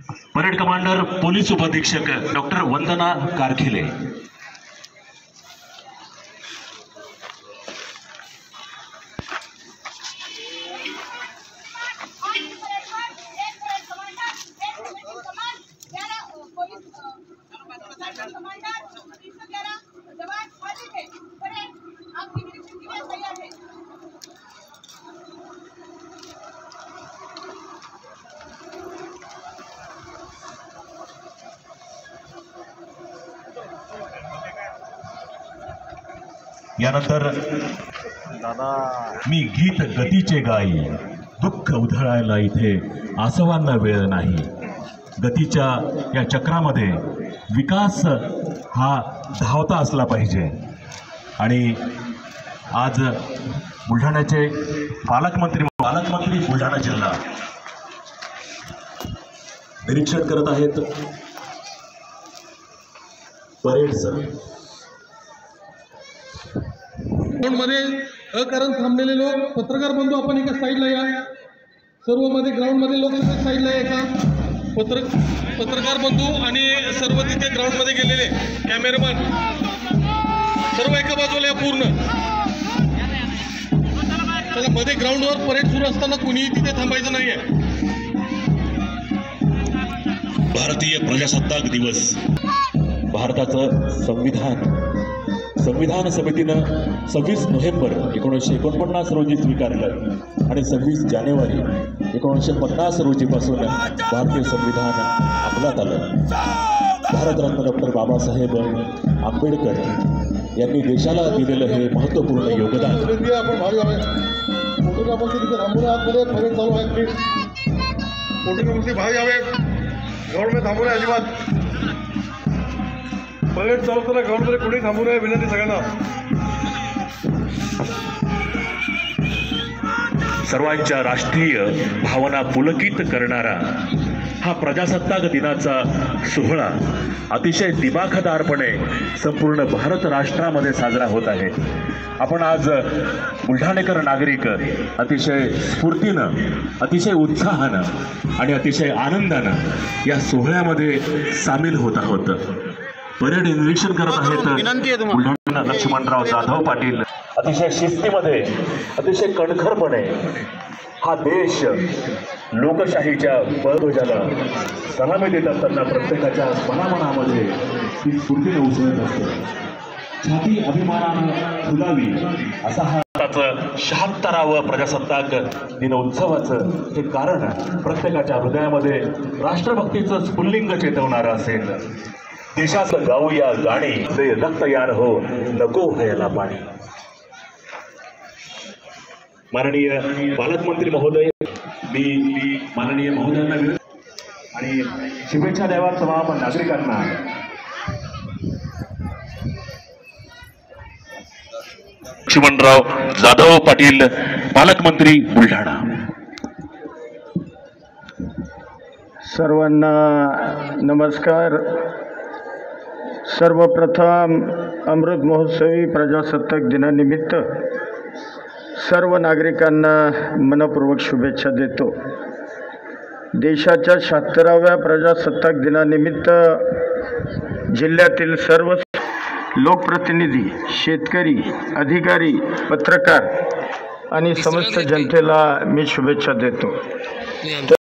Parade commander police उपअधीक्षक doctor वंदना कारखिले। यानंतर मी गीत गतीचे गाई, दुःख उधळायला इथे आसवांना वेळ नाही। गतीच्या या चक्रामध्ये विकास हा धावता असला पाहिजे। आणि आज बुलढाण्याचे पालकमंत्री बुलढाणा जिल्हा निरीक्षण करत आहेत परेडचं। मध्ये अकारण थांबलेले लोक, पत्रकार बंधू आपण एका साईडला या। सर्व मध्ये ग्राउंड मध्ये लोक साईडला या का? पत्रकार बंधू आणि सर्व तिथे ग्राउंड मध्ये गेलेले कॅमेरामॅन सर्व एका बाजूला या पूर्ण। चला मध्ये ग्राउंडवर परेड सुरू असताना कुणीही तिथे थांबायचं नाहीये। भारतीय प्रजासत्ताक दिवस, भारताचं संविधान समितीनं 26 नोव्हेंबर 1949 रोजी स्वीकारलं आणि 26 जानेवारी 1950 रोजीपासून भारतीय संविधान अंमलात आलं। भारतरत्न डॉक्टर बाबासाहेब आंबेडकर यांनी देशाला दिलेलं हे महत्त्वपूर्ण योगदान। ग्राउंड में थांबू नये अजिबात। परेड चालवताना ग्राउंड मध्ये कोणी थांबू नये विनंती सगळ्यांना। सर्वांच्या राष्ट्रीय भावना पुलकित करणारा हा प्रजासत्ताक दिनाचा सोहळा अतिशय दिमाखदारपणे संपूर्ण भारत राष्ट्रामध्ये साजरा होत आहे। आपण आज बुलढाणेकर नागरिक अतिशय स्फूर्तीनं, अतिशय उत्साहानं आणि अतिशय आनंदानं या सोहळ्यामध्ये सामील होत आहोत। परेड निरीक्षण करत आहेत बुलढाणा लक्ष्मणराव जाधव पाटील। अतिशय शिस्तीमध्ये, अतिशय कणखरपणे हा देश लोकशाहीच्या बळध्वजाला सलामी देत असताना प्रत्येकाच्या मनामनामध्ये ती स्फूर्तीने उसळत असते। छाती अभिमानानं फुलावी असा हा 76वां प्रजासत्ताक दिनोत्सवाचं हे कारण प्रत्येकाच्या हृदयामध्ये राष्ट्रभक्तीचं स्फुल्लिंग चेतवणारं असेल। देशाचं गाऊया गाणी, ते रक्तयान हो नको व्हायला पाणी। माननीय पालकमंत्री महोदय, मी माननीय महोदयांना आणि शुभेच्छा द्यावा तमाम नागरिकांना। लक्ष्मणराव जाधव पाटील, पालकमंत्री बुलढाणा। सर्वांना नमस्कार। सर्वप्रथम अमृत महोत्सवी प्रजासत्ताक दिनानिमित्त सर्व नागरिकांना मनपूर्वक शुभेच्छा देतो। देशाच्या 76व्या प्रजासत्ताक दिनानिमित्त जिल्ह्यातील सर्व लोकप्रतिनिधी, शेतकरी, अधिकारी, पत्रकार आणि समस्त जनतेला मी शुभेच्छा देतो।